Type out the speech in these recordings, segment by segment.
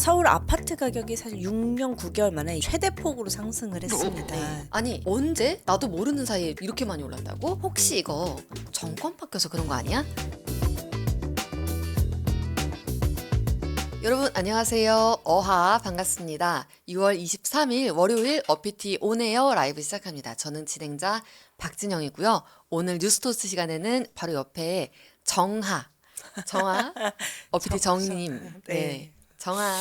서울 아파트 가격이 사실 6년 9개월 만에 최대 폭으로 상승을 했습니다. 아니 언제? 나도 모르는 사이에 이렇게 많이 올랐다고? 혹시 이거 정권 바뀌어서 그런 거 아니야? 여러분 안녕하세요. 어하 반갑습니다. 6월 23일 월요일 어피티 온에어 라이브 시작합니다. 저는 진행자 박진영이고요. 오늘 뉴스토스 시간에는 바로 옆에 정하 어피티 정님 네. 정하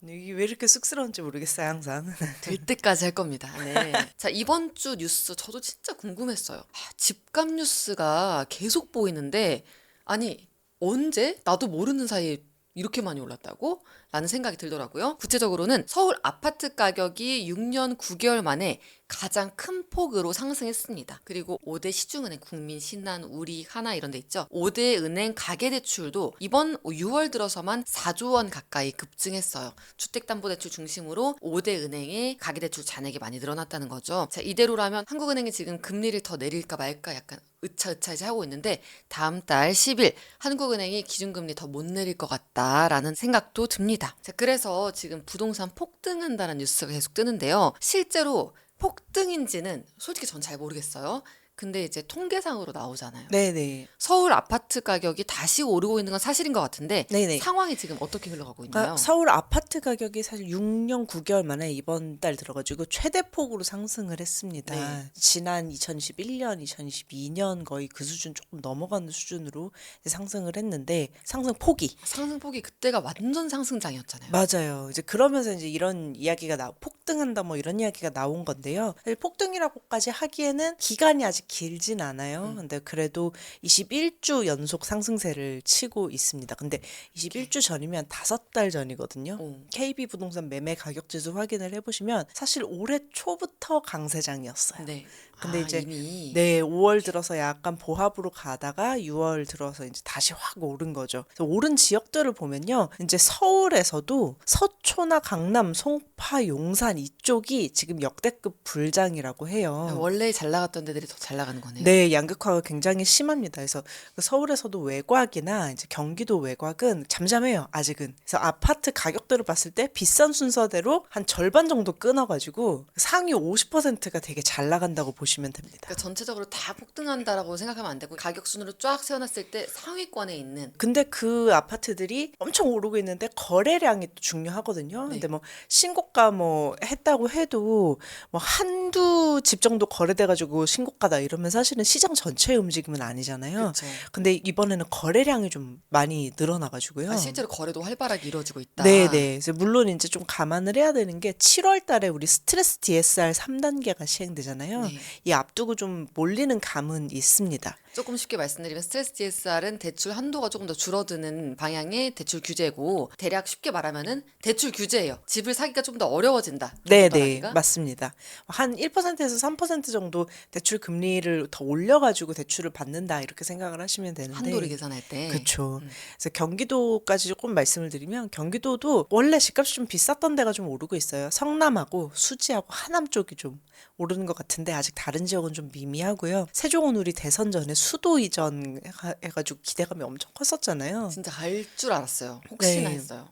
이게 왜 이렇게 쑥스러운지 모르겠어요, 항상. 될 때까지 할 겁니다. 네. 자, 이번 주 뉴스 저도 진짜 궁금했어요. 집값 뉴스가 계속 보이는데 아니 언제? 나도 모르는 사이에 이렇게 많이 올랐다고? 라는 생각이 들더라고요. 구체적으로는 서울 아파트 가격이 6년 9개월 만에 가장 큰 폭으로 상승했습니다. 그리고 5대 시중은행, 국민, 신한, 우리, 하나 이런 데 있죠. 5대 은행 가계대출도 이번 6월 들어서만 4조 원 가까이 급증했어요. 주택담보대출 중심으로 5대 은행의 가계대출 잔액이 많이 늘어났다는 거죠. 자, 이대로라면 한국은행이 지금 금리를 더 내릴까 말까 약간 으차으차 하고 있는데 다음 달 10일 한국은행이 기준금리 더 못 내릴 것 같다라는 생각도 듭니다. 자, 그래서 지금 부동산 폭등한다는 뉴스가 계속 뜨는데요. 실제로 폭등인지는 솔직히 전 잘 모르겠어요. 근데 이제 통계상으로 나오잖아요. 네네. 서울 아파트 가격이 다시 오르고 있는 건 사실인 것 같은데 네네. 상황이 지금 어떻게 흘러가고 있나요? 그러니까 서울 아파트 가격이 사실 6년 9개월 만에 이번 달 들어가지고 최대 폭으로 상승을 했습니다. 네. 지난 2021년, 2022년 거의 그 수준 조금 넘어가는 수준으로 이제 상승을 했는데 상승폭이 상승폭이 그때가 완전 상승장이었잖아요. 맞아요. 이제 그러면서 이제 이런 이야기가 폭등한다 뭐 이런 이야기가 나온 건데요. 사실 폭등이라고까지 하기에는 기간이 아직 길진 않아요. 근데 그래도 21주 연속 상승세를 치고 있습니다. 근데 21주 전이면 5달 전이거든요. 오. KB 부동산 매매 가격 지수 확인을 해보시면 사실 올해 초부터 강세장이었어요. 네. 근데 이제 이미 네, 5월 들어서 약간 보합으로 가다가 6월 들어서 이제 다시 확 오른 거죠. 그래서 오른 지역들을 보면요. 이제 서울에서도 서초나 강남, 송파, 용산 이쪽이 지금 역대급 불장이라고 해요. 원래 잘 나갔던 데들이 더 잘 나가는 거네요. 네, 양극화가 굉장히 심합니다. 그래서 서울에서도 외곽이나 이제 경기도 외곽은 잠잠해요, 아직은. 그래서 아파트 가격들을 봤을 때 비싼 순서대로 한 절반 정도 끊어가지고 상위 50%가 되게 잘 나간다고 보시면 됩니다. 그러니까 전체적으로 다 폭등한다라고 생각하면 안 되고 가격 순으로 쫙 세워놨을 때 상위권에 있는 근데 그 아파트들이 엄청 오르고 있는데 거래량이 또 중요하거든요. 네. 근데 뭐 신고가 뭐 했다고 해도 뭐 한두 집 정도 거래돼가지고 신고가다 이러면 사실은 시장 전체의 움직임은 아니잖아요. 그렇죠. 근데 이번에는 거래량이 좀 많이 늘어나가지고요. 실제로 거래도 활발하게 이루어지고 있다. 네네. 그래서 물론 이제 좀 감안을 해야 되는 게 7월 달에 우리 스트레스 DSR 3단계가 시행되잖아요. 네. 이 앞두고 좀 몰리는 감은 있습니다. 조금 쉽게 말씀드리면 스트레스 DSR은 대출 한도가 조금 더 줄어드는 방향의 대출 규제고 대략 쉽게 말하면은 대출 규제예요. 집을 사기가 좀 더 어려워진다. 네네, 조달하기가. 맞습니다. 한 1%에서 3% 정도 대출 금리를 더 올려가지고 대출을 받는다 이렇게 생각을 하시면 되는데 한도를 계산할 때. 그렇죠. 그래서 경기도까지 조금 말씀을 드리면 경기도도 원래 집값이 좀 비쌌던 데가 좀 오르고 있어요. 성남하고 수지하고 하남 쪽이 좀 오르는 것 같은데 아직 다른 지역은 좀 미미하고요. 세종은 우리 대선 전에 수도 이전 해가지고 기대감이 엄청 컸었잖아요. 진짜 갈 줄 알았어요. 혹시나 네. 했어요.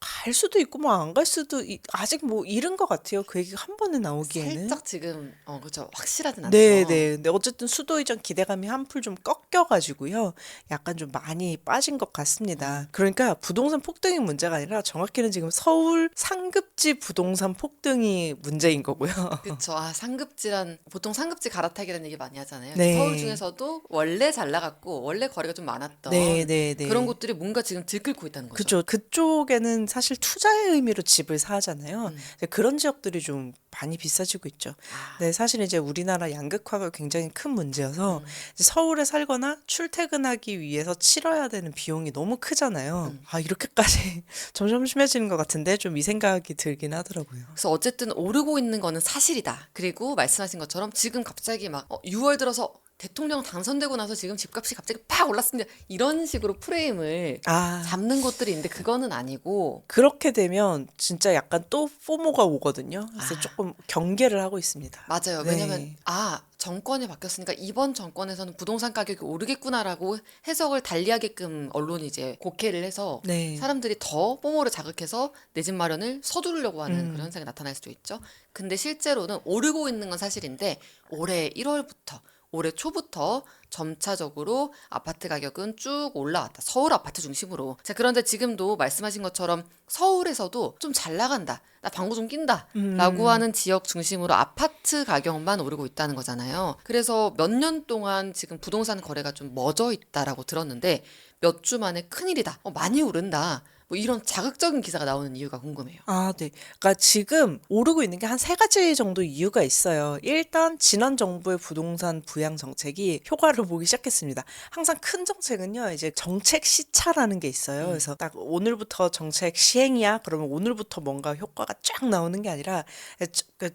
갈 수도 있고 뭐 안 갈 수도 아직 뭐 이른 것 같아요. 그 얘기가 한 번에 나오기에는. 살짝 지금 그렇죠. 확실하진 않죠. 네네. 근데 어쨌든 수도 이전 기대감이 한풀 좀 꺾여가지고요. 약간 좀 많이 빠진 것 같습니다. 그러니까 부동산 폭등이 문제가 아니라 정확히는 지금 서울 상급지 부동산 폭등이 문제인 거고요. 그렇죠. 상급지란 보통 상급지 갈아타기라는 얘기 많이 하잖아요. 네. 서울 중에서도 원래 잘 나갔고 원래 거래가 좀 많았던 네네네. 그런 곳들이 뭔가 지금 들끓고 있다는 거죠. 그죠. 그쪽에는 사실 투자의 의미로 집을 사잖아요. 이제 그런 지역들이 좀 많이 비싸지고 있죠. 네, 사실 이제 우리나라 양극화가 굉장히 큰 문제여서 이제 서울에 살거나 출퇴근하기 위해서 치러야 되는 비용이 너무 크잖아요. 이렇게까지 점점 심해지는 것 같은데 좀 이 생각이 들긴 하더라고요. 그래서 어쨌든 오르고 있는 거는 사실이다. 그리고 말씀하신 것처럼 지금 갑자기 막 6월 들어서 대통령 당선되고 나서 지금 집값이 갑자기 팍 올랐습니다. 이런 식으로 프레임을 아, 잡는 것들이 있는데 그거는 아니고 그렇게 되면 진짜 약간 또 포모가 오거든요. 그래서 아. 조금 경계를 하고 있습니다. 맞아요. 네. 왜냐면 정권이 바뀌었으니까 이번 정권에서는 부동산 가격이 오르겠구나라고 해석을 달리하게끔 언론이 이제 곡해를 해서 네. 사람들이 더 뽀모를 자극해서 내 집 마련을 서두르려고 하는 그런 음. 현상이 나타날 수도 있죠. 근데 실제로는 오르고 있는 건 사실인데 올해 1월부터 올해 초부터 점차적으로 아파트 가격은 쭉 올라왔다. 서울 아파트 중심으로. 자, 그런데 지금도 말씀하신 것처럼 서울에서도 좀 잘 나간다. 나 방구 좀 낀다. 라고 하는 지역 중심으로 아파트 가격만 오르고 있다는 거잖아요. 그래서 몇 년 동안 지금 부동산 거래가 좀 멎어 있다라고 들었는데 몇 주 만에 큰일이다. 많이 오른다. 뭐 이런 자극적인 기사가 나오는 이유가 궁금해요. 아, 네. 그러니까 지금 오르고 있는 게 한 세 가지 정도 이유가 있어요. 일단 지난 정부의 부동산 부양 정책이 효과를 보기 시작했습니다. 항상 큰 정책은요, 이제 정책 시차라는 게 있어요. 그래서 딱 오늘부터 정책 시행이야. 그러면 오늘부터 뭔가 효과가 쫙 나오는 게 아니라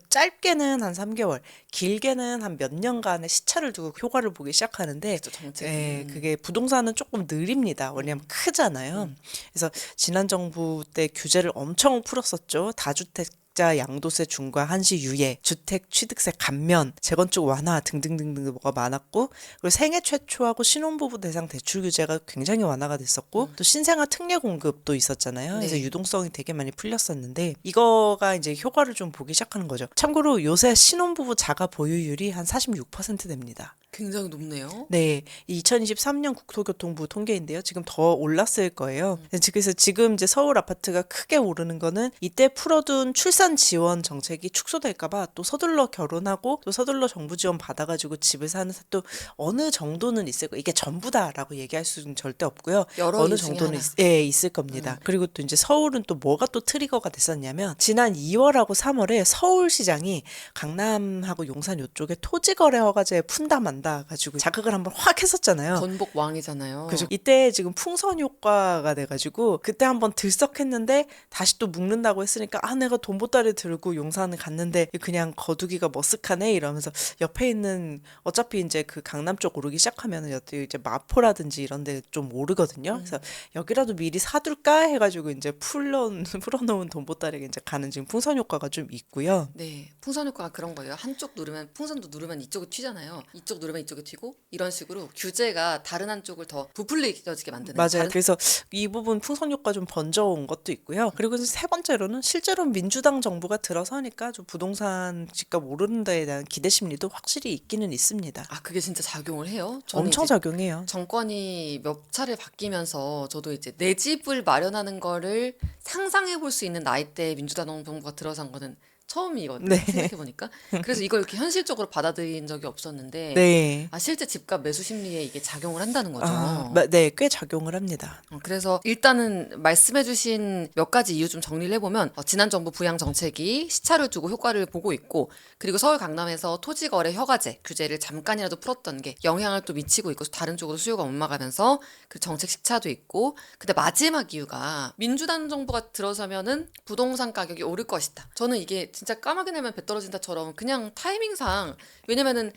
짧게는 한 3개월, 길게는 한 몇 년간의 시차를 두고 효과를 보기 시작하는데 그렇죠, 정책이. 예, 그게 부동산은 조금 느립니다. 왜냐하면 크잖아요. 그래서 지난 정부 때 규제를 엄청 풀었었죠. 다주택자 양도세 중과 한시 유예, 주택 취득세 감면, 재건축 완화 등등등등 뭐가 많았고, 그리고 생애 최초하고 신혼부부 대상 대출 규제가 굉장히 완화가 됐었고, 또 신생아 특례 공급도 있었잖아요. 그래서 네. 유동성이 되게 많이 풀렸었는데 이거가 이제 효과를 좀 보기 시작하는 거죠. 참고로 요새 신혼부부 자가 보유율이 한 46% 됩니다. 굉장히 높네요. 네, 2023년 국토교통부 통계인데요. 지금 더 올랐을 거예요. 그래서 지금 이제 서울 아파트가 크게 오르는 거는 이때 풀어둔 출산 지원 정책이 축소될까봐 또 서둘러 결혼하고 또 서둘러 정부 지원 받아가지고 집을 사는 또 어느 정도는 있을 거예요. 이게 전부다라고 얘기할 수는 절대 없고요. 여러 어느 이유 중에 정도는 하나. 있을 겁니다. 그리고 또 이제 서울은 또 뭐가 또 트리거가 됐었냐면 지난 2월하고 3월에 서울시장이 강남하고 용산 요쪽에 토지거래 허가제 푼다만다 가지고 자극을 한번 확 했었잖아요. 건복 왕이잖아요. 그죠. 이때 지금 풍선 효과가 돼가지고 그때 한번 들썩했는데 다시 또 묶는다고 했으니까 내가 돈 보따리 들고 용산을 갔는데 그냥 거두기가 머쓱하네 이러면서 옆에 있는 어차피 이제 그 강남 쪽 오르기 시작하면은 여기 이제 마포라든지 이런 데 좀 오르거든요. 그래서 여기라도 미리 사둘까 해가지고 이제 풀어놓은 돈 보따리가 이제 가는 지금 풍선 효과가 좀 있고요. 네, 풍선 효과가 그런 거예요. 한쪽 누르면 풍선도 누르면 이쪽이 튀잖아요. 이쪽 누르면 이쪽이 튀고 이런 식으로 규제가 다른 한쪽을 더 부풀려지게 만드는. 맞아요. 그래서 이 부분 풍선 효과 좀 번져온 것도 있고요. 그리고 세 번째로는 실제로 민주당 정부가 들어서니까 좀 부동산 집값 오르는 데에 대한 기대 심리도 확실히 있기는 있습니다. 그게 진짜 작용을 해요. 저는 엄청 이제 작용해요. 정권이 몇 차례 바뀌면서 저도 이제 내 집을 마련하는 거를 상상해 볼 수 있는 나이대에 민주당 정부가 들어선 거는 처음이거든요. 네. 생각해보니까. 그래서 이걸 이렇게 현실적으로 받아들인 적이 없었는데 네. 실제 집값 매수 심리에 이게 작용을 한다는 거죠. 네, 꽤 작용을 합니다. 그래서 일단은 말씀해주신 몇 가지 이유 좀 정리를 해보면 지난 정부 부양 정책이 시차를 두고 효과를 보고 있고 그리고 서울 강남에서 토지거래 허가제 규제를 잠깐이라도 풀었던 게 영향을 또 미치고 있고 다른 쪽으로 수요가 못 나가면서 그 정책 시차도 있고 근데 마지막 이유가 민주당 정부가 들어서면은 부동산 가격이 오를 것이다. 저는 이게 진짜 까마귀 내면 배 떨어진다처럼 그냥 타이밍상 왜냐면은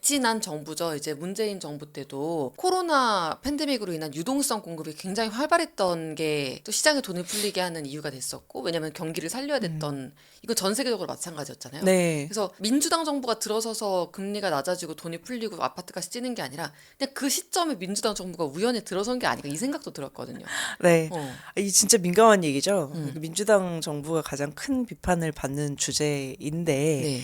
지난 정부죠. 이제 문재인 정부 때도 코로나 팬데믹으로 인한 유동성 공급이 굉장히 활발했던 게 또 시장에 돈을 풀리게 하는 이유가 됐었고 왜냐면 경기를 살려야 됐던 이건 전 세계적으로 마찬가지였잖아요. 네. 그래서 민주당 정부가 들어서서 금리가 낮아지고 돈이 풀리고 아파트값이 찌는 게 아니라 그냥 그 시점에 민주당 정부가 우연히 들어선 게 아닌가 이 생각도 들었거든요. 네. 어. 이 진짜 민감한 얘기죠. 민주당 정부가 가장 큰 비판을 받는 주제인데 네.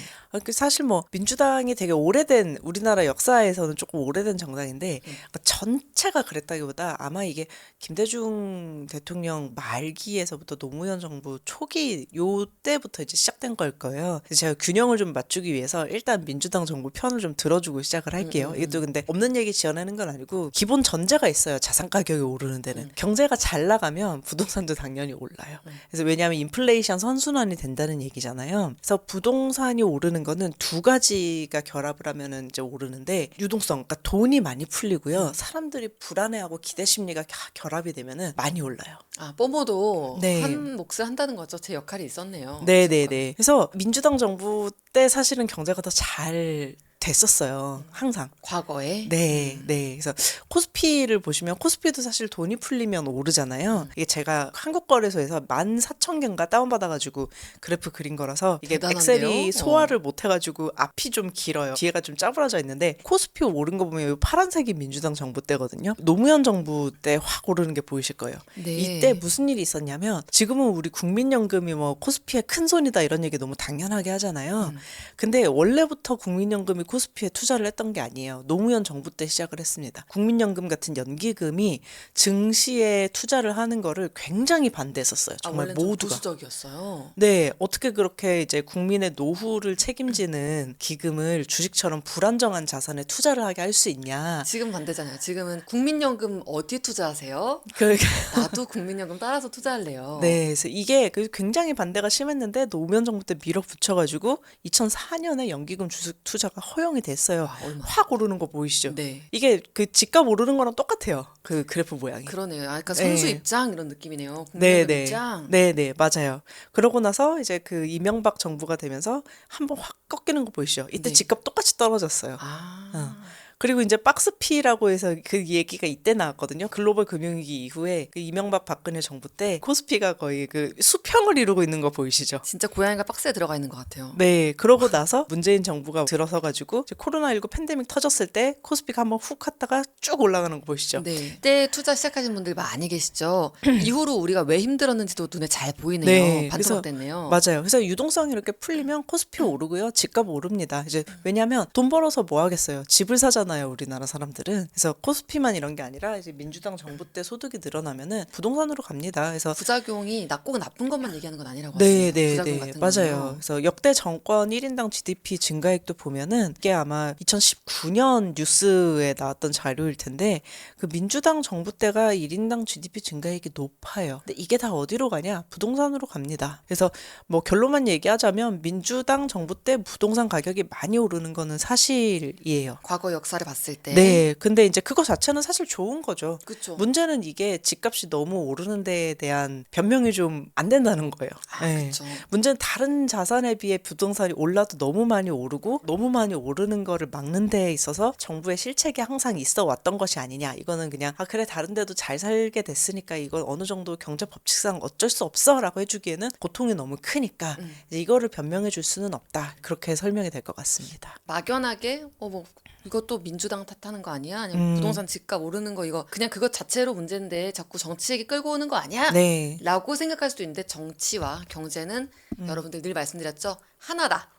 사실 뭐 민주당이 되게 오래된 우리나라 역사에서는 조금 오래된 정당인데 전체가 그랬다기보다 아마 이게 김대중 대통령 말기에서부터 노무현 정부 초기 요 때부터 이제 시작된 걸 거예요. 그래서 제가 균형을 좀 맞추기 위해서 일단 민주당 정부 편을 좀 들어주고 시작을 할게요. 이게 또 근데 없는 얘기 지어내는 건 아니고 기본 전제가 있어요. 자산 가격이 오르는 데는 경제가 잘 나가면 부동산도 당연히 올라요. 그래서 왜냐하면 인플레이션 선순환이 된다는 얘기잖아요. 그래서 부동산이 오르는 거는 두 가지가 결합을 하면은 이제 오르는데 유동성, 그러니까 돈이 많이 풀리고요. 사람들이 불안해하고 기대 심리가 결합이 되면은 많이 올라요. 뽀모도 네. 한 몫을 한다는 거죠. 제 역할이 있었네요. 네네네. 그래서 민주당 정부 때 사실은 경제가 더 잘 됐었어요. 항상. 과거에. 네, 네. 그래서 코스피를 보시면 코스피도 사실 돈이 풀리면 오르잖아요. 이게 제가 한국 거래소에서 14,000개인가 다운받아가지고 그래프 그린 거라서 이게 대단한데요? 엑셀이 소화를 못 해가지고 앞이 좀 길어요. 뒤에가 좀 짜부러져 있는데 코스피 오른 거 보면 이 파란색이 민주당 정부 때거든요. 노무현 정부 때 확 오르는 게 보이실 거예요. 네. 이때 무슨 일이 있었냐면 지금은 우리 국민연금이 뭐 코스피의 큰 손이다 이런 얘기 너무 당연하게 하잖아요. 근데 원래부터 국민연금이 코스피에 투자를 했던 게 아니에요. 노무현 정부 때 시작을 했습니다. 국민연금 같은 연기금이 증시에 투자를 하는 거를 굉장히 반대했었어요. 정말 원래는 좀 모두가. 보수적이었어요. 네, 어떻게 그렇게 이제 국민의 노후를 책임지는 기금을 주식처럼 불안정한 자산에 투자를 하게 할 수 있냐. 지금 반대잖아요. 지금은 국민연금 어디에 투자하세요? 그러니까 나도 국민연금 따라서 투자할래요. 네, 그래서 이게 굉장히 반대가 심했는데 노무현 정부 때 밀어붙여가지고 2004년에 연기금 주식 투자가 허용이 됐어요. 와, 얼마? 확 오르는 거 보이시죠? 네. 이게 그 집값 오르는 거랑 똑같아요. 그 그래프 모양이. 그러네요. 약간 선수 네. 입장 이런 느낌이네요. 네, 국민연금 네. 입장. 네, 네, 맞아요. 그러고 나서 이제 그 이명박 정부가 되면서 한번 확 꺾이는 거 보이시죠? 이때 네. 집값 똑같이 떨어졌어요. 아. 그리고 이제 박스피라고 해서 그 얘기가 이때 나왔거든요. 글로벌 금융위기 이후에 그 이명박 박근혜 정부 때 코스피가 거의 그 수평을 이루고 있는 거 보이시죠? 진짜 고양이가 박스에 들어가 있는 것 같아요. 네, 그러고 나서 문재인 정부가 들어서가지고 이제 코로나19 팬데믹 터졌을 때 코스피가 한번 훅 갔다가 쭉 올라가는 거 보이시죠? 네. 그때 투자 시작하신 분들 많이 계시죠. 이후로 우리가 왜 힘들었는지도 눈에 잘 보이네요. 네, 반토막됐네요. 맞아요. 그래서 유동성이 이렇게 풀리면 코스피 오르고요. 집값 오릅니다. 이제 왜냐하면 돈 벌어서 뭐 하겠어요. 집을 사잖아요. 우리나라 사람들은. 그래서 코스피만 이런 게 아니라 이제 민주당 정부 때 소득이 늘어나면은 부동산으로 갑니다. 그래서 부작용이 꼭 나쁜 것만 얘기하는 건 아니라고 네, 하시네요. 네, 부작용 네, 같은 맞아요. 거는요. 그래서 역대 정권 1인당 GDP 증가액도 보면은 이게 아마 2019년 뉴스에 나왔던 자료일 텐데 그 민주당 정부 때가 1인당 GDP 증가액이 높아요. 근데 이게 다 어디로 가냐? 부동산으로 갑니다. 그래서 뭐 결론만 얘기하자면 민주당 정부 때 부동산 가격이 많이 오르는 거는 사실이에요. 과거 역사를 봤을 때. 네, 근데 이제 그거 자체는 사실 좋은 거죠. 그렇죠. 문제는 이게 집값이 너무 오르는 데에 대한 변명이 좀 안 된다는 거예요. 아, 네. 그렇죠. 문제는 다른 자산에 비해 부동산이 올라도 너무 많이 오르고 너무 많이 오르는 거를 막는 데에 있어서 정부의 실책이 항상 있어 왔던 것이 아니냐. 이거는 그냥 아 그래 다른 데도 잘 살게 됐으니까 이건 어느 정도 경제 법칙상 어쩔 수 없어라고 해주기에는 고통이 너무 크니까 이제 이거를 변명해 줄 수는 없다. 그렇게 설명이 될 것 같습니다. 막연하게 뭐 이것도 민주당 탓하는 거 아니야? 아니면 부동산 집값 오르는 거 이거 그냥 그것 자체로 문제인데 자꾸 정치 얘기 끌고 오는 거 아니야? 네. 라고 생각할 수도 있는데 정치와 경제는 여러분들 늘 말씀드렸죠. 하나다.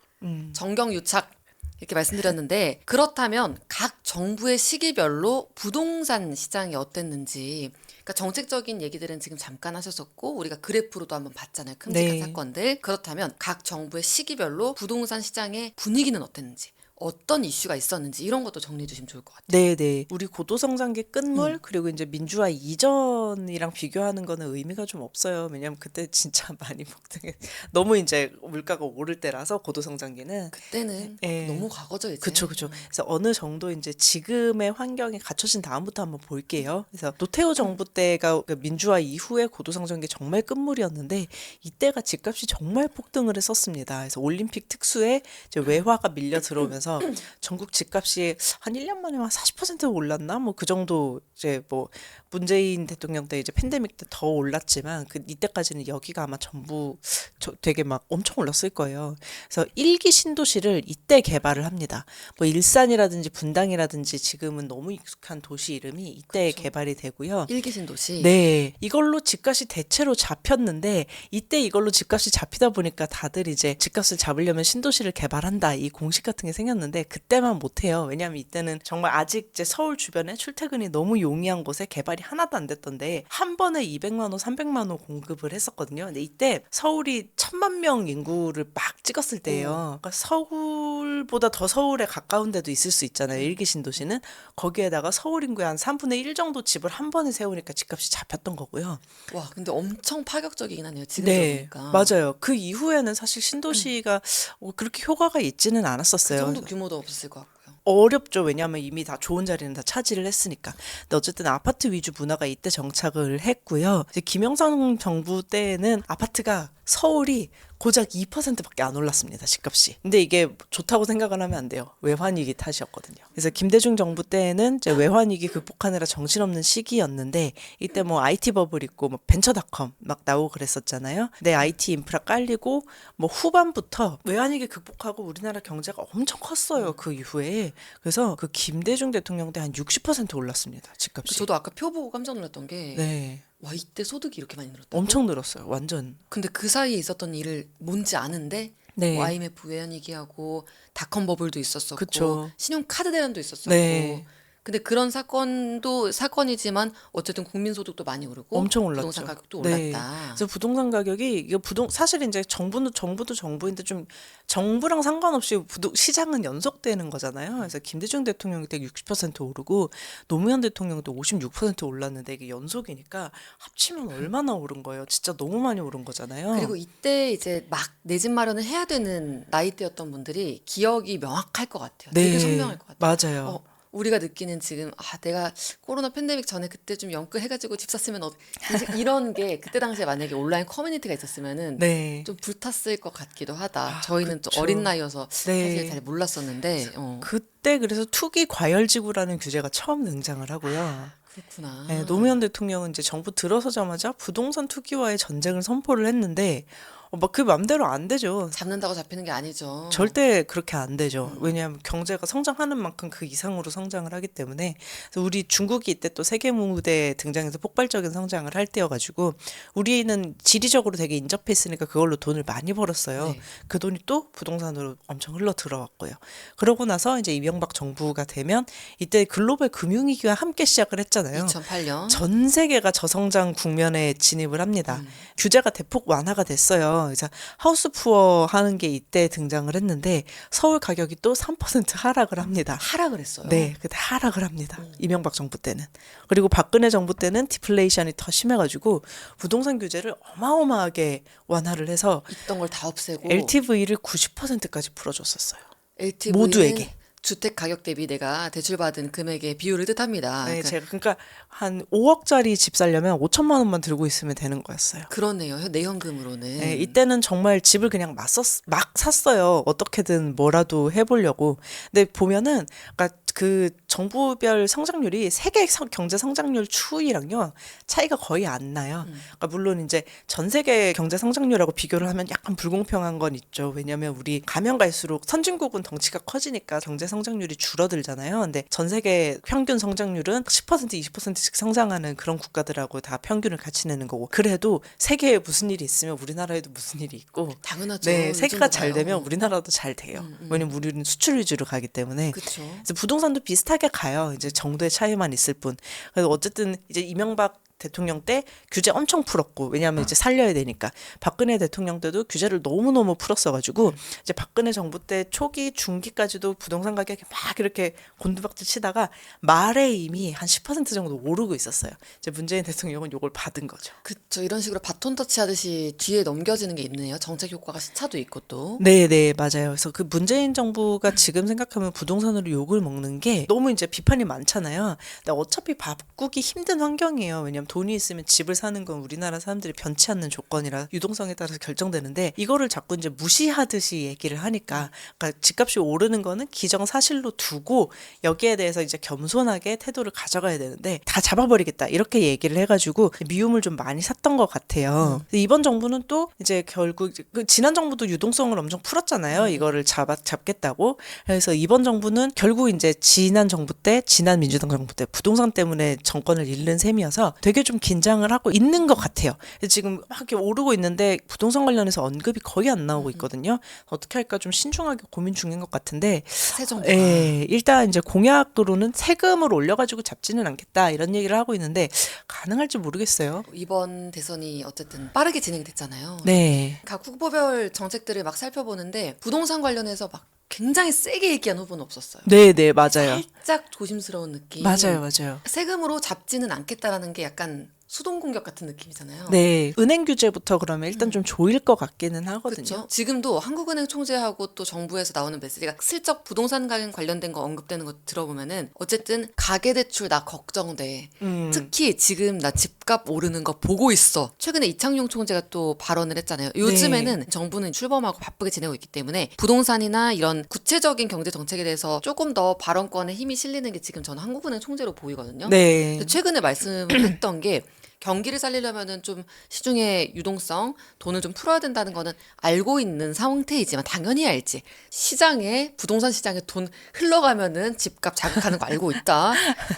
정경유착 이렇게 말씀드렸는데 그렇다면 각 정부의 시기별로 부동산 시장이 어땠는지 그러니까 정책적인 얘기들은 지금 잠깐 하셨었고 우리가 그래프로도 한번 봤잖아요. 큼직한 네. 사건들. 그렇다면 각 정부의 시기별로 부동산 시장의 분위기는 어땠는지 어떤 이슈가 있었는지 이런 것도 정리해 주시면 좋을 것 같아요. 네네. 우리 고도성장기 끝물 그리고 이제 민주화 이전이랑 비교하는 거는 의미가 좀 없어요. 왜냐면 그때 진짜 많이 폭등해. 너무 이제 물가가 오를 때라서 고도성장기는. 그때는 예. 너무 과거죠 이제. 그쵸, 그쵸. 그래서 어느 정도 이제 지금의 환경이 갖춰진 다음부터 한번 볼게요. 그래서 노태우 정부 때가 그 민주화 이후에 고도성장기 정말 끝물이었는데 이때가 집값이 정말 폭등을 했었습니다. 그래서 올림픽 특수에 이제 외화가 밀려 들어오면서 전국 집값이 한 1년 만에 한 40% 올랐나? 뭐 그 정도 이제 뭐 문재인 대통령 때 이제 팬데믹 때 더 올랐지만 그 이때까지는 여기가 아마 전부 되게 막 엄청 올랐을 거예요. 그래서 1기 신도시를 이때 개발을 합니다. 뭐 일산이라든지 분당이라든지 지금은 너무 익숙한 도시 이름이 이때 그렇죠. 개발이 되고요. 일기 신도시. 네, 이걸로 집값이 대체로 잡혔는데 이때 이걸로 집값이 잡히다 보니까 다들 이제 집값을 잡으려면 신도시를 개발한다 이 공식 같은 게 생겼는데 그때만 못해요. 왜냐하면 이때는 정말 아직 이제 서울 주변에 출퇴근이 너무 용이한 곳에 개발이 하나도 안 됐던데 한 번에 200만 호, 300만 호 공급을 했었거든요. 근데 이때 서울이 1000만 명 인구를 막 찍었을 때예요. 그러니까 서울보다 더 서울에 가까운 데도 있을 수 있잖아요. 일기 신도시는 거기에다가 서울 인구의 한 3분의 1 정도 집을 한 번에 세우니까 집값이 잡혔던 거고요. 와 근데 엄청 파격적이긴 하네요. 지금 네, 들어보니까. 맞아요. 그 이후에는 사실 신도시가 그렇게 효과가 있지는 그 않았었어요. 정도 규모도 없었을 것 같고요. 어렵죠. 왜냐하면 이미 다 좋은 자리는 다 차지를 했으니까. 근데 어쨌든 아파트 위주 문화가 이때 정착을 했고요. 이제 김영삼 정부 때에는 아파트가 서울이 고작 2%밖에 안 올랐습니다. 집값이. 근데 이게 좋다고 생각을 하면 안 돼요. 외환위기 탓이었거든요. 그래서 김대중 정부 때는 이제 외환위기 극복하느라 정신없는 시기였는데 이때 뭐 IT 버블 있고 뭐 벤처닷컴 막 나오고 그랬었잖아요. 근데 IT 인프라 깔리고 뭐 후반부터 외환위기 극복하고 우리나라 경제가 엄청 컸어요. 그 이후에. 그래서 그 김대중 대통령 때 한 60% 올랐습니다. 집값이. 저도 아까 표 보고 깜짝 놀랐던 게 네. 와, 이때 소득이 이렇게 많이 늘었다고? 엄청 늘었어요. 완전. 근데 그 사이에 있었던 일을 뭔지 아는데 네. 뭐 IMF 외환위기하고 닷컴 버블도 있었었고 그쵸. 신용카드 대란도 있었었고 네. 근데 그런 사건도 사건이지만 어쨌든 국민 소득도 많이 오르고 엄청 올랐죠. 부동산 가격도 네. 올랐다. 그래서 부동산 가격이 이거 사실 이제 정부도 정부인데 좀 정부랑 상관없이 시장은 연속되는 거잖아요. 그래서 김대중 대통령 때 60% 오르고 노무현 대통령 때 56% 올랐는데 이게 연속이니까 합치면 얼마나 오른 거예요? 진짜 너무 많이 오른 거잖아요. 그리고 이때 이제 막 내 집 마련을 해야 되는 나이대였던 분들이 기억이 명확할 것 같아요. 되게 선명할 것 같아요. 맞아요. 우리가 느끼는 지금 내가 코로나 팬데믹 전에 그때 좀 연끌 해가지고 집 샀으면 이런 게 그때 당시에 만약에 온라인 커뮤니티가 있었으면은 네. 좀 불탔을 것 같기도 하다. 저희는 그쵸. 좀 어린 나이여서 네. 사실 잘 몰랐었는데 그때 그래서 투기 과열지구라는 규제가 처음 등장을 하고요. 그렇구나. 네, 노무현 대통령은 이제 정부 들어서자마자 부동산 투기와의 전쟁을 선포를 했는데 막 그 맘대로 안 되죠. 잡는다고 잡히는 게 아니죠. 절대 그렇게 안 되죠. 왜냐하면 경제가 성장하는 만큼 그 이상으로 성장을 하기 때문에. 그래서 우리 중국이 이때 또 세계 무대에 등장해서 폭발적인 성장을 할 때여가지고 우리는 지리적으로 되게 인접해 있으니까 그걸로 돈을 많이 벌었어요. 네. 그 돈이 또 부동산으로 엄청 흘러 들어왔고요. 그러고 나서 이제 이명박 정부가 되면 이때 글로벌 금융위기와 함께 시작을 했잖아요. 2008년. 전 세계가 저성장 국면에 진입을 합니다. 규제가 대폭 완화가 됐어요. 그래서 하우스 푸어 하는 게 이때 등장을 했는데 서울 가격이 또 3% 하락을 합니다. 하락을 했어요. 네, 그때 하락을 합니다. 이명박 정부 때는. 그리고 박근혜 정부 때는 디플레이션이 더 심해가지고 부동산 규제를 어마어마하게 완화를 해서 있던 걸 다 없애고 LTV를 90%까지 풀어줬었어요. LTV는 모두에게. 주택 가격 대비 내가 대출받은 금액의 비율을 뜻합니다. 네, 그러니까 제가 그러니까 한 5억짜리 집 살려면 5천만 원만 들고 있으면 되는 거였어요. 그러네요. 내연금으로는. 네, 이때는 정말 집을 그냥 막 샀어요. 어떻게든 뭐라도 해보려고. 근데 보면은, 그러니까 그 정부별 성장률이 세계 경제 성장률 추이랑요 차이가 거의 안 나요. 그러니까 물론 이제 전 세계 경제 성장률하고 비교를 하면 약간 불공평한 건 있죠. 왜냐하면 우리 가면 갈수록 선진국은 덩치가 커지니까 경제 성장률이 줄어들잖아요. 근데 전 세계 평균 성장률은 10% 20%씩 성장하는 그런 국가들하고 다 평균을 같이 내는 거고. 그래도 세계에 무슨 일이 있으면 우리나라에도 무슨 일이 있고. 당연하죠. 네, 세계가 잘 봐요. 되면 우리나라도 잘 돼요. 왜냐면 우리는 수출 위주로 가기 때문에. 그렇죠. 그래서 부동산도 비슷하게 가요. 이제 정도의 차이만 있을 뿐. 그래서 어쨌든 이제 이명박 대통령 때 규제 엄청 풀었고 왜냐하면 이제 살려야 되니까 박근혜 대통령 때도 규제를 너무너무 풀었어가지고 이제 박근혜 정부 때 초기 중기까지도 부동산 가격이 막 이렇게 곤두박질 치다가 말에 이미 한 10% 정도 오르고 있었어요. 이제 문재인 대통령은 요걸 받은 거죠. 그렇죠. 이런 식으로 바톤 터치하듯이 뒤에 넘겨지는 게 있네요. 정책 효과가 시차도 있고 또. 네, 맞아요. 그래서 그 문재인 정부가 지금 생각하면 부동산으로 욕을 먹는 게 너무 이제 비판이 많잖아요. 근데 어차피 바꾸기 힘든 환경이에요. 왜냐면 돈이 있으면 집을 사는 건 우리나라 사람들이 변치 않는 조건이라 유동성에 따라서 결정되는데 이거를 자꾸 이제 무시하듯이 얘기를 하니까 그러니까 집값이 오르는 거는 기정사실로 두고 여기에 대해서 이제 겸손하게 태도를 가져가야 되는데 다 잡아버리겠다 이렇게 얘기를 해가지고 미움을 좀 많이 샀던 것 같아요. 이번 정부는 또 이제 결국 그 지난 정부도 유동성을 엄청 풀었잖아요. 이거를 잡겠다고. 그래서 이번 정부는 결국 이제 지난 정부 때 지난 민주당 정부 때 부동산 때문에 정권을 잃는 셈이어서 되게 좀 긴장을 하고 있는 것 같아요. 지금 막 이렇게 오르고 있는데 부동산 관련해서 언급이 거의 안 나오고 있거든요. 어떻게 할까 좀 신중하게 고민 중인 것 같은데 새 정부가. 일단 이제 공약으로는 세금을 올려가지고 잡지는 않겠다 이런 얘기를 하고 있는데 가능할지 모르겠어요. 이번 대선이 어쨌든 빠르게 진행이 됐잖아요. 네. 각 후보별 정책들을 막 살펴보는데 부동산 관련해서 막 굉장히 세게 얘기한 후보는 없었어요. 네, 맞아요. 살짝 조심스러운 느낌. 맞아요. 세금으로 잡지는 않겠다라는 게 약간 수동 공격 같은 느낌이잖아요. 네. 은행 규제부터 그러면 일단 좀 조일 것 같기는 하거든요. 그렇죠. 지금도 한국은행 총재하고 또 정부에서 나오는 메시지가 슬쩍 부동산 관련된 거 언급되는 거 들어보면은 어쨌든 가계대출 나 걱정돼. 특히 지금 나 집값 오르는 거 보고 있어. 최근에 이창용 총재가 또 발언을 했잖아요. 요즘에는 정부는 출범하고 바쁘게 지내고 있기 때문에 부동산이나 이런 구체적인 경제 정책에 대해서 조금 더 발언권에 힘이 실리는 게 지금 저는 한국은행 총재로 보이거든요. 네. 근데 최근에 말씀했던 게 경기를 살리려면은 좀 시중의 유동성, 돈을 좀 풀어야 된다는 거는 알고 있는 상태이지만 당연히 알지. 시장에 부동산 시장에 돈 흘러가면은 집값 자극하는 거 알고 있다.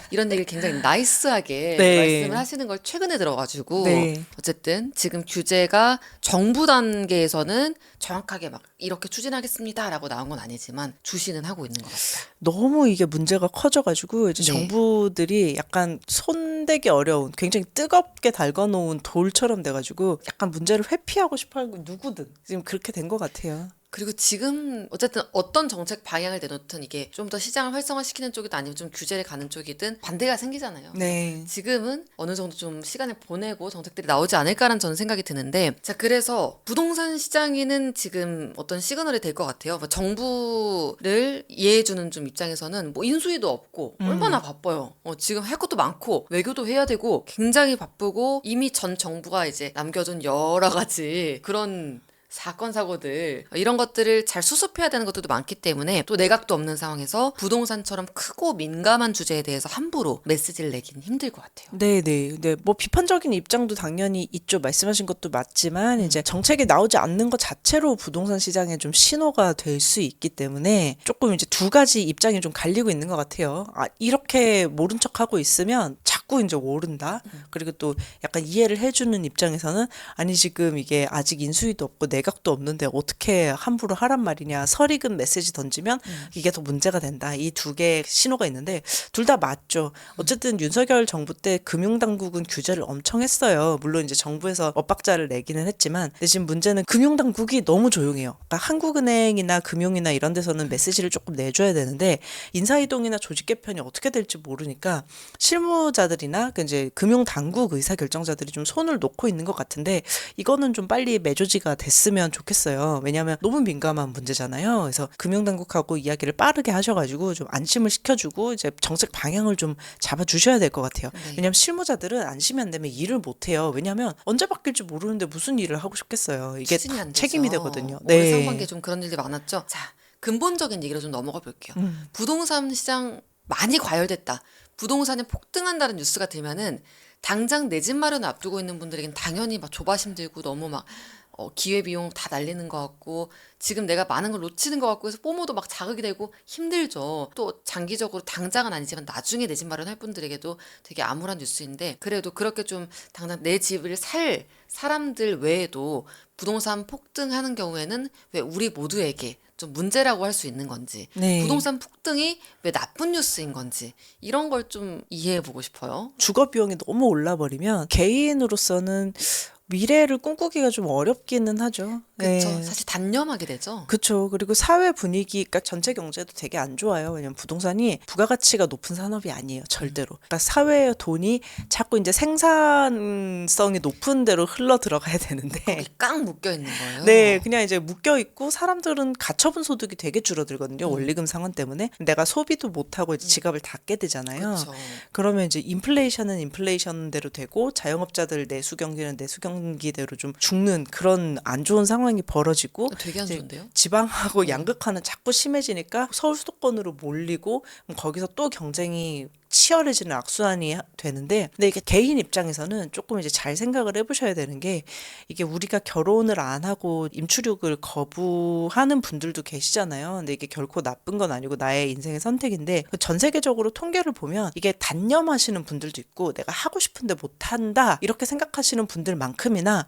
이런 얘기를 굉장히 나이스하게 네. 말씀을 하시는 걸 최근에 들어가지고 네. 어쨌든 지금 규제가 정부 단계에서는 정확하게 막 이렇게 추진하겠습니다라고 나온 건 아니지만 주시는 하고 있는 것 같다. 너무 이게 문제가 커져가지고 이제 네. 정부들이 약간 손대기 어려운 굉장히 뜨겁게 달궈놓은 돌처럼 돼가지고 약간 문제를 회피하고 싶어하는 누구든 지금 그렇게 된 것 같아요. 그리고 지금 어쨌든 어떤 정책 방향을 내놓든 이게 좀 더 시장을 활성화시키는 쪽이든 아니면 좀 규제를 가는 쪽이든 반대가 생기잖아요. 네. 지금은 어느 정도 좀 시간을 보내고 정책들이 나오지 않을까라는 저는 생각이 드는데 자 그래서 부동산 시장에는 지금 어떤 시그널이 될 것 같아요. 뭐 정부를 이해해주는 좀 입장에서는 뭐 인수위도 없고 얼마나 바빠요. 지금 할 것도 많고 외교도 해야 되고 굉장히 바쁘고 이미 전 정부가 이제 남겨둔 여러 가지 그런 사건 사고들 이런 것들을 잘 수습해야 되는 것들도 많기 때문에 또 내각도 없는 상황에서 부동산처럼 크고 민감한 주제에 대해서 함부로 메시지를 내기는 힘들 것 같아요. 네네. 네. 뭐 비판적인 입장도 당연히 있죠. 말씀하신 것도 맞지만 이제 정책이 나오지 않는 것 자체로 부동산 시장에 좀 신호가 될 수 있기 때문에 조금 이제 두 가지 입장이 좀 갈리고 있는 것 같아요. 아, 이렇게 모른 척하고 있으면 자꾸 이제 오른다. 그리고 또 약간 이해를 해주는 입장에서는 아니 지금 이게 아직 인수위도 없고 내각도 없는데 어떻게 함부로 하란 말이냐. 설익은 메시지 던지면 이게 더 문제가 된다. 이 두 개의 신호가 있는데 둘 다 맞죠. 어쨌든 윤석열 정부 때 금융당국은 규제를 엄청 했어요. 물론 이제 정부에서 엇박자를 내기는 했지만 근데 지금 문제는 금융당국이 너무 조용해요. 그러니까 한국은행이나 금융이나 이런 데서는 메시지를 조금 내줘야 되는데 인사이동이나 조직 개편이 어떻게 될지 모르니까 실무자들이나 그 이제 금융당국 의사결정자들이 좀 손을 놓고 있는 것 같은데 이거는 좀 빨리 매조지가 됐으면 좋겠어요. 왜냐하면 너무 민감한 문제잖아요. 그래서 금융당국하고 이야기를 빠르게 하셔가지고 좀 안심을 시켜주고 이제 정책 방향을 좀 잡아주셔야 될 것 같아요. 네. 왜냐하면 실무자들은 안심이 안 되면 일을 못해요. 왜냐하면 언제 바뀔지 모르는데 무슨 일을 하고 싶겠어요. 이게 추진이 안 다 되죠. 책임이 되거든요. 올해 상반기에 좀 그런 일들이 많았죠. 자, 근본적인 얘기로 좀 넘어가 볼게요. 음. 부동산 시장 많이 과열됐다. 부동산이 폭등한다는 뉴스가 들면은 당장 내 집 마련 앞두고 있는 분들에겐 당연히 막 조바심 들고 너무 막 기회비용 다 날리는 것 같고 지금 내가 많은 걸 놓치는 것 같고 해서 포모도 막 자극이 되고 힘들죠. 또 장기적으로 당장은 아니지만 나중에 내 집 마련할 분들에게도 되게 암울한 뉴스인데 그래도 그렇게 좀 당장 내 집을 살 사람들 외에도 부동산 폭등하는 경우에는 왜 우리 모두에게 좀 문제라고 할 수 있는 건지 네. 부동산 폭등이 왜 나쁜 뉴스인 건지 이런 걸 좀 이해해 보고 싶어요. 주거 비용이 너무 올라버리면 개인으로서는 미래를 꿈꾸기가 좀 어렵기는 하죠. 그렇죠. 네. 사실 단념하게 되죠. 그렇죠. 그리고 사회 분위기, 그러니까 전체 경제도 되게 안 좋아요. 왜냐면 부동산이 부가가치가 높은 산업이 아니에요. 절대로. 그러니까 사회의 돈이 자꾸 이제 생산성이 높은 데로 흘러 들어가야 되는데. 거기 깡 묶여 있는 거예요. 네, 그냥 이제 묶여 있고 사람들은 가처분 소득이 되게 줄어들거든요. 원리금 상환 때문에. 내가 소비도 못 하고 이제 지갑을 닫게 되잖아요. 그렇죠. 그러면 이제 인플레이션은 인플레이션대로 되고 자영업자들 내수 경기는 내수 경기대로 좀 죽는 그런 안 좋은 상황이 벌어지고 되게 안 이제 좋은데요? 지방하고 양극화는 자꾸 심해지니까 서울 수도권으로 몰리고 거기서 또 경쟁이 치열해지는 악순환이 되는데 근데 이게 개인 입장에서는 조금 이제 잘 생각을 해보셔야 되는 게 이게 우리가 결혼을 안 하고 임추력을 거부하는 분들도 계시잖아요. 근데 이게 결코 나쁜 건 아니고 나의 인생의 선택인데 전 세계적으로 통계를 보면 이게 단념하시는 분들도 있고 내가 하고 싶은데 못한다 이렇게 생각하시는 분들만큼이나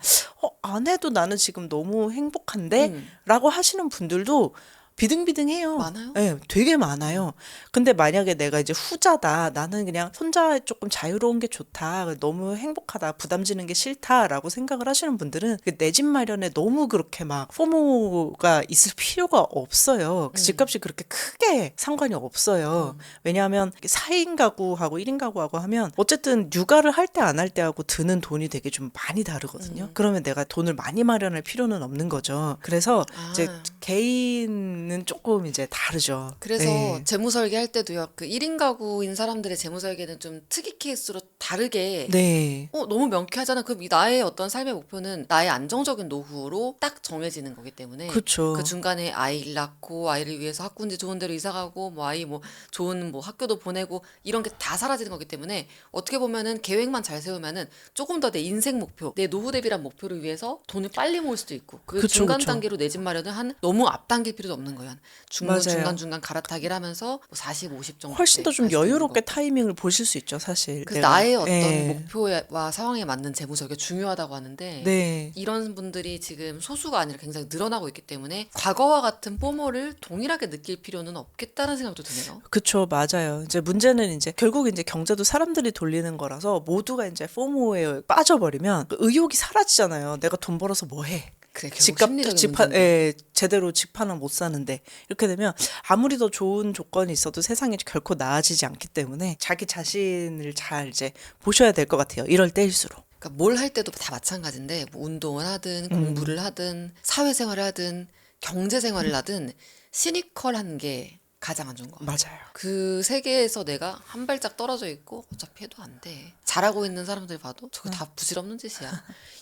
안 해도 나는 지금 너무 행복한데 라고 하시는 분들도 비등비등해요. 많아요? 네, 되게 많아요. 근데 만약에 내가 이제 후자다. 나는 그냥 혼자 조금 자유로운 게 좋다. 너무 행복하다. 부담지는 게 싫다라고 생각을 하시는 분들은 내 집 마련에 너무 그렇게 막 포모가 있을 필요가 없어요. 집값이 그렇게 크게 상관이 없어요. 왜냐하면 4인 가구하고 1인 가구하고 하면 어쨌든 육아를 할 때 안 할 때하고 드는 돈이 되게 좀 많이 다르거든요. 그러면 내가 돈을 많이 마련할 필요는 없는 거죠. 그래서 이제 개인은 조금 이제 다르죠. 그래서 네. 재무 설계할 때도요. 그 1인 가구인 사람들의 재무 설계는 좀 특이 케이스로 다르게 네. 너무 명쾌하잖아. 그럼 나의 어떤 삶의 목표는 나의 안정적인 노후로 딱 정해지는 거기 때문에 그쵸. 그 중간에 아이를 낳고 아이를 위해서 학군지 좋은 데로 이사 가고 뭐 아이 뭐 좋은 뭐 학교도 보내고 이런 게 다 사라지는 거기 때문에 어떻게 보면은 계획만 잘 세우면은 조금 더 내 인생 목표, 내 노후 대비란 목표를 위해서 돈을 빨리 모을 수도 있고 그 그쵸, 중간 그쵸. 단계로 내 집 마련을 한 너무 앞당길 필요도 없는 거야. 맞아요. 중간중간 갈아타기를 하면서 뭐 40, 50 정도 훨씬 더 좀 갈 수도 있는 여유롭게 거고. 타이밍을 보실 수 있죠, 사실. 그래서 내가. 나의 어떤 네. 목표와 상황에 맞는 재무 설계 중요하다고 하는데 네. 이런 분들이 지금 소수가 아니라 굉장히 늘어나고 있기 때문에 과거와 같은 포모를 동일하게 느낄 필요는 없겠다는 생각도 드네요. 그쵸, 맞아요. 이제 문제는 이제 결국 이제 경제도 사람들이 돌리는 거라서 모두가 이제 포모에 빠져버리면 그 의욕이 사라지잖아요. 내가 돈 벌어서 뭐 해? 그래, 결국 집값도 심리적인 문제인데. 제대로 집 하나 못 사는데 이렇게 되면 아무리 더 좋은 조건이 있어도 세상이 결코 나아지지 않기 때문에 자기 자신을 잘 이제 보셔야 될 것 같아요. 이럴 때일수록. 그러니까 뭘 할 때도 다 마찬가지인데 뭐 운동을 하든 공부를 하든 사회생활을 하든 경제생활을 하든 시니컬한 게 가장 안 좋은 거 같아요. 맞아요. 그 세계에서 내가 한 발짝 떨어져 있고 어차피 해도 안 돼. 잘하고 있는 사람들 봐도 저거 다 부질없는 짓이야.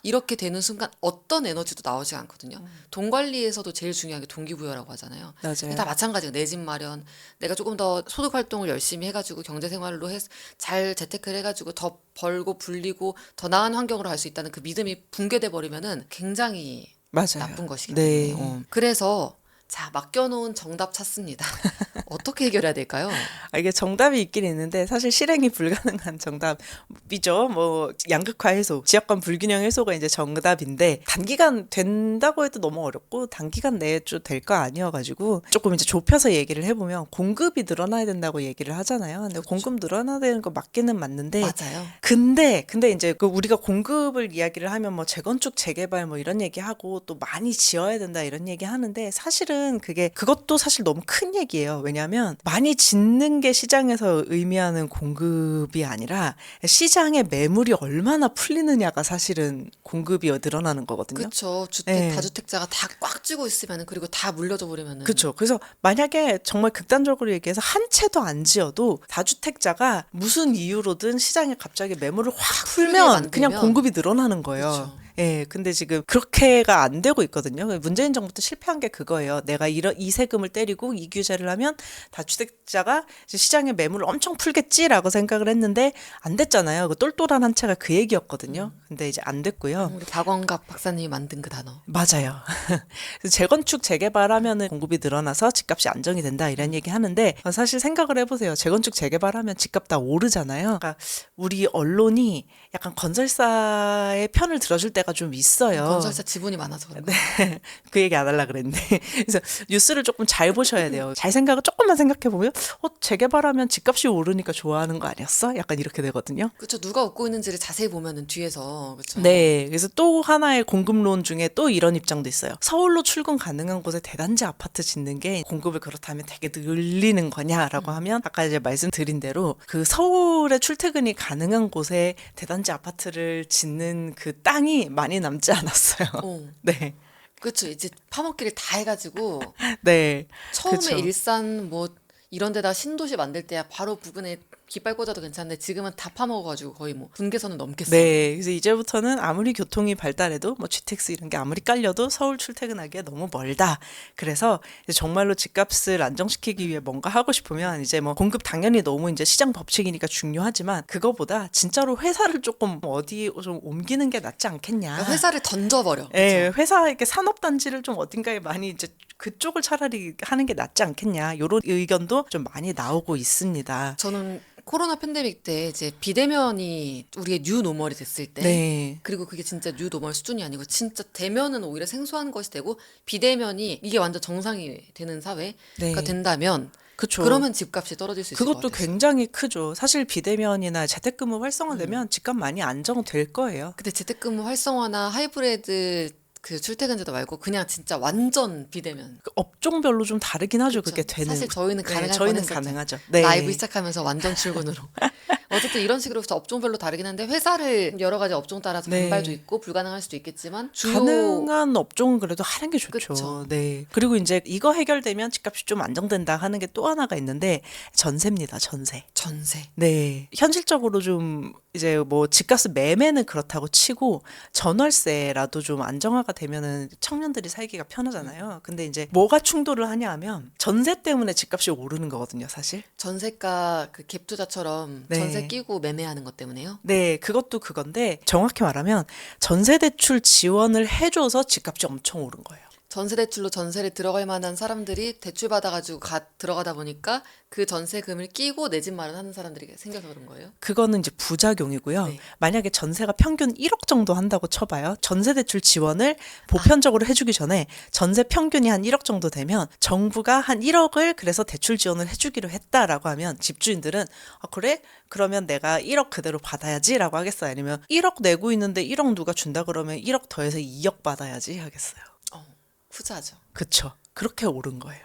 이렇게 되는 순간 어떤 에너지도 나오지 않거든요. 돈 관리에서도 제일 중요한 게 동기부여라고 하잖아요. 맞아요. 다 마찬가지예요. 내 집 마련. 내가 조금 더 소득 활동을 열심히 해가지고 경제생활로 잘 재테크를 해가지고 더 벌고 불리고 더 나은 환경으로 갈 수 있다는 그 믿음이 붕괴돼 버리면은 굉장히 맞아요. 나쁜 것이기 네. 때문에. 그래서 자, 맡겨놓은 정답 찾습니다. 어떻게 해결해야 될까요? 이게 정답이 있긴 있는데 사실 실행이 불가능한 정답이죠. 뭐 양극화 해소, 지역간 불균형 해소가 이제 정답인데 단기간 된다고 해도 너무 어렵고 단기간 내에 좀 될 거 아니어가지고 조금 이제 좁혀서 얘기를 해보면 공급이 늘어나야 된다고 얘기를 하잖아요. 근데 공급 늘어나야 되는 거 맞기는 맞는데 맞아요. 근데 이제 그 우리가 공급을 이야기를 하면 뭐 재건축 재개발 뭐 이런 얘기하고 또 많이 지어야 된다 이런 얘기 하는데 사실은 그것도 사실 너무 큰 얘기예요. 왜냐하면 많이 짓는 게 시장에서 의미하는 공급이 아니라 시장의 매물이 얼마나 풀리느냐가 사실은 공급이 늘어나는 거거든요. 그렇죠. 네. 다주택자가 다 꽉 쥐고 있으면 그리고 다 물려줘 버리면은 그렇죠. 그래서 만약에 정말 극단적으로 얘기해서 한 채도 안 지어도 다주택자가 무슨 이유로든 시장에 갑자기 매물을 확 풀면 만들면 그냥 공급이 늘어나는 거예요. 그쵸. 예, 근데 지금 그렇게가 안 되고 있거든요. 문재인 정부도 실패한 게 그거예요. 내가 이 세금을 때리고 이 규제를 하면 다주택자가 이제 시장에 매물을 엄청 풀겠지라고 생각을 했는데 안 됐잖아요. 그 똘똘한 한 채가 그 얘기였거든요. 근데 이제 안 됐고요. 우리 박원갑 박사님이 만든 그 단어. 맞아요. 그래서 재건축 재개발하면은 공급이 늘어나서 집값이 안정이 된다 이런 얘기 하는데 사실 생각을 해보세요. 재건축 재개발하면 집값 다 오르잖아요. 그러니까 우리 언론이 약간 건설사의 편을 들어줄 때가 좀 있어요. 건설사 지분이 많아서 그런 거예요. 네. 그 얘기 안 하려고 그랬는데. 그래서 뉴스를 조금 잘 보셔야 돼요. 잘 조금만 생각해 보면 재개발하면 집값이 오르니까 좋아하는 거 아니었어? 약간 이렇게 되거든요. 그렇죠. 누가 웃고 있는지를 자세히 보면은 뒤에서 그렇죠. 네. 그래서 또 하나의 공급론 중에 또 이런 입장도 있어요. 서울로 출근 가능한 곳에 대단지 아파트 짓는 게 공급을 그렇다면 되게 늘리는 거냐라고 하면 아까 이제 말씀드린 대로 그 서울에 출퇴근이 가능한 곳에 대단지 아파트를 짓는 그 땅이 많이 남지 않았어요. 네. 그렇죠. 이제 파먹기를 다 해가지고 네. 처음에 그쵸. 일산 뭐 이런 데다 신도시 만들 때야 바로 부근에 깃발 꽂아도 괜찮은데 지금은 다 파먹어가지고 거의 뭐 분계선은 넘겠어요. 네, 그래서 이제부터는 아무리 교통이 발달해도 뭐 GTX 이런 게 아무리 깔려도 서울 출퇴근하기에 너무 멀다. 그래서 이제 정말로 집값을 안정시키기 위해 뭔가 하고 싶으면 이제 뭐 공급 당연히 너무 이제 시장 법칙이니까 중요하지만 그거보다 진짜로 회사를 조금 어디 좀 옮기는 게 낫지 않겠냐. 그러니까 회사를 던져버려. 예, 회사 이렇게 산업단지를 좀 어딘가에 많이 이제 그쪽을 차라리 하는 게 낫지 않겠냐. 이런 의견도 좀 많이 나오고 있습니다. 저는 코로나 팬데믹 때 이제 비대면이 우리의 뉴 노멀이 됐을 때 네. 그리고 그게 진짜 뉴 노멀 수준이 아니고 진짜 대면은 오히려 생소한 것이 되고 비대면이 이게 완전 정상이 되는 사회가 네. 된다면 그쵸. 그러면 집값이 떨어질 수 있을 것 그것도 같아요. 굉장히 크죠. 사실 비대면이나 재택근무 활성화되면 집값 많이 안정될 거예요. 근데 재택근무 활성화나 하이브리드 그 출퇴근제도 말고 그냥 진짜 완전 비대면. 그 업종별로 좀 다르긴 하죠. 그쵸. 그게 되는. 사실 저희는 네, 가능할 저희는 뻔했었죠. 가능하죠. 네. 라이브 시작하면서 완전 출근으로. 어쨌든 이런 식으로 업종별로 다르긴 한데 회사를 여러 가지 업종 따라서 네. 반발도 있고 불가능할 수도 있겠지만 주요 가능한 업종은 그래도 하는 게 좋죠. 그쵸. 네. 그리고 이제 이거 해결되면 집값이 좀 안정된다 하는 게 또 하나가 있는데 전세입니다. 전세. 전세. 네. 현실적으로 좀 이제 뭐 집값 매매는 그렇다고 치고 전월세라도 좀 안정화가 되면은 청년들이 살기가 편하잖아요. 근데 이제 뭐가 충돌을 하냐 하면 전세 때문에 집값이 오르는 거거든요, 사실. 전세가 그 갭 투자처럼 네. 전세 끼고 매매하는 것 때문에요. 네, 그것도 그건데 정확히 말하면 전세 대출 지원을 해줘서 집값이 엄청 오른 거예요. 전세 대출로 전세를 들어갈 만한 사람들이 대출 받아가지고 들어가다 보니까 그 전세금을 끼고 내 집 마련하는 사람들이 생겨서 그런 거예요. 그거는 이제 부작용이고요. 네. 만약에 전세가 평균 1억 정도 한다고 쳐봐요. 전세 대출 지원을 보편적으로 해주기 전에 전세 평균이 한 1억 정도 되면 정부가 한 1억을 그래서 대출 지원을 해주기로 했다라고 하면 집주인들은 아, 그래? 그러면 내가 1억 그대로 받아야지라고 하겠어요. 아니면 1억 내고 있는데 1억 누가 준다 그러면 1억 더해서 2억 받아야지 하겠어요. 후자죠. 그쵸. 그렇게 오른 거예요.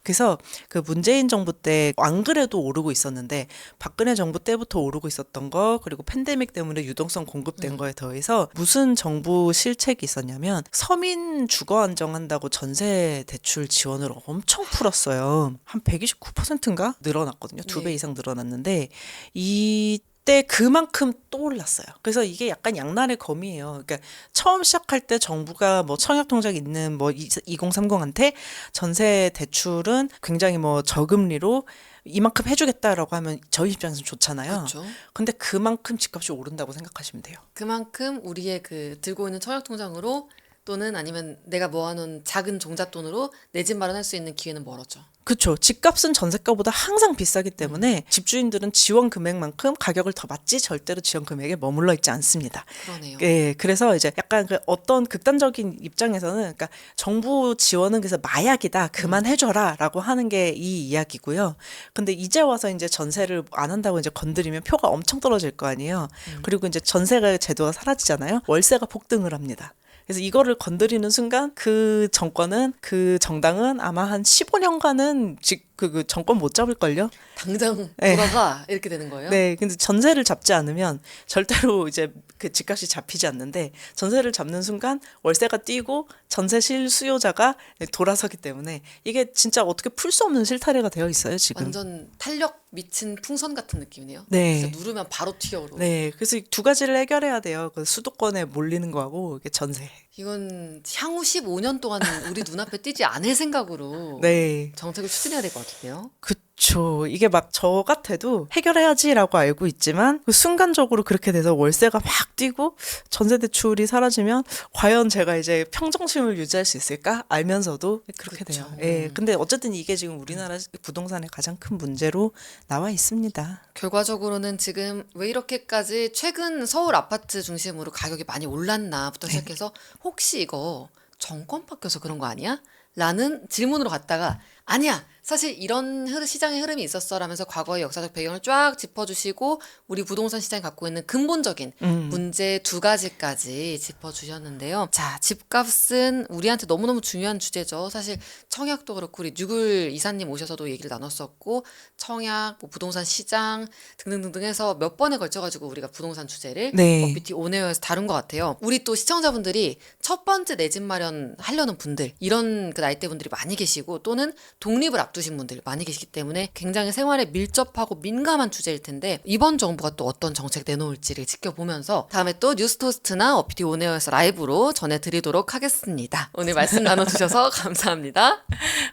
그래서 그 문재인 정부 때 안 그래도 오르고 있었는데 박근혜 정부 때부터 오르고 있었던 거 그리고 팬데믹 때문에 유동성 공급된 거에 더해서 무슨 정부 실책이 있었냐면 서민 주거 안정한다고 전세 대출 지원을 엄청 풀었어요. 한 129%인가 늘어났거든요. 2배 네. 이상 늘어났는데 이때 그만큼 또 올랐어요. 그래서 이게 약간 양날의 검이에요. 그러니까 처음 시작할 때 정부가 뭐 청약통장 있는 뭐 2030한테 전세 대출은 굉장히 뭐 저금리로 이만큼 해주겠다라고 하면 저희 입장에서는 좋잖아요. 그렇죠. 근데 그만큼 집값이 오른다고 생각하시면 돼요. 그만큼 우리의 그 들고 있는 청약통장으로 또는 아니면 내가 모아놓은 작은 종잣돈으로 내 집 마련할 수 있는 기회는 멀어져. 그렇죠. 집값은 전세가보다 항상 비싸기 때문에 집주인들은 지원 금액만큼 가격을 더 받지 절대로 지원 금액에 머물러 있지 않습니다. 그러네요. 예, 그래서 이제 약간 그 어떤 극단적인 입장에서는 그러니까 정부 지원은 그래서 마약이다. 그만해줘라라고 하는 게 이 이야기고요. 근데 이제 와서 이제 전세를 안 한다고 이제 건드리면 표가 엄청 떨어질 거 아니에요. 그리고 이제 전세가 제도가 사라지잖아요. 월세가 폭등을 합니다. 그래서 이거를 건드리는 순간 그 정권은 그 정당은 아마 한 15년간은 그 정권 못 잡을걸요? 당장 네. 돌아가 이렇게 되는 거예요. 네, 근데 전세를 잡지 않으면 절대로 이제 그 집값이 잡히지 않는데 전세를 잡는 순간 월세가 뛰고 전세 실수요자가 돌아서기 때문에 이게 진짜 어떻게 풀 수 없는 실타래가 되어 있어요, 지금. 완전 탄력 미친 풍선 같은 느낌이네요. 네. 진짜 누르면 바로 튀어오르고. 네, 그래서 이 두 가지를 해결해야 돼요. 그 수도권에 몰리는 거하고 이게 전세. 이건 향후 15년 동안 우리 눈앞에 띄지 않을 생각으로 네. 정책을 추진해야 될 것 같은데요. 그쵸. 이게 막 저 같아도 해결해야지라고 알고 있지만 그 순간적으로 그렇게 돼서 월세가 막 뛰고 전세 대출이 사라지면 과연 제가 이제 평정심을 유지할 수 있을까? 알면서도 그렇게 그쵸. 돼요. 예. 근데 어쨌든 이게 지금 우리나라 부동산의 가장 큰 문제로 나와 있습니다. 결과적으로는 지금 왜 이렇게까지 최근 서울 아파트 중심으로 가격이 많이 올랐나부터 시작해서 혹시 이거 정권 바뀌어서 그런 거 아니야? 라는 질문으로 갔다가 아니야. 사실 이런 시장의 흐름이 있었어 라면서 과거의 역사적 배경을 쫙 짚어주시고 우리 부동산 시장이 갖고 있는 근본적인 문제 두 가지까지 짚어주셨는데요. 자, 집값은 우리한테 너무너무 중요한 주제죠. 사실 청약도 그렇고 우리 뉴글 이사님 오셔서도 얘기를 나눴었고 청약, 뭐 부동산 시장 등등등등 해서 몇 번에 걸쳐가지고 우리가 부동산 주제를 네. 업비티 온에어에서 다룬 것 같아요. 우리 또 시청자분들이 첫 번째 내 집 마련 하려는 분들 이런 그 나이대 분들이 많이 계시고 또는 독립을 앞두신 분들 많이 계시기 때문에 굉장히 생활에 밀접하고 민감한 주제일 텐데 이번 정부가 또 어떤 정책 내놓을지를 지켜보면서 다음에 또 뉴스토스트나 업비티 온에어에서 라이브로 전해드리도록 하겠습니다. 오늘 말씀 나눠주셔서 감사합니다.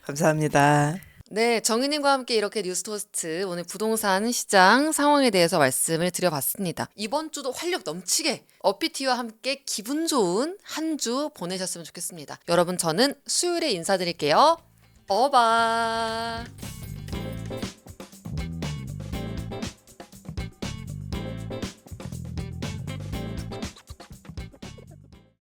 감사합니다. 네, 정희님과 함께 이렇게 뉴스토스트 오늘 부동산 시장 상황에 대해서 말씀을 드려봤습니다. 이번 주도 활력 넘치게 업비티와 함께 기분 좋은 한 주 보내셨으면 좋겠습니다. 여러분 저는 수요일에 인사드릴게요. 어바.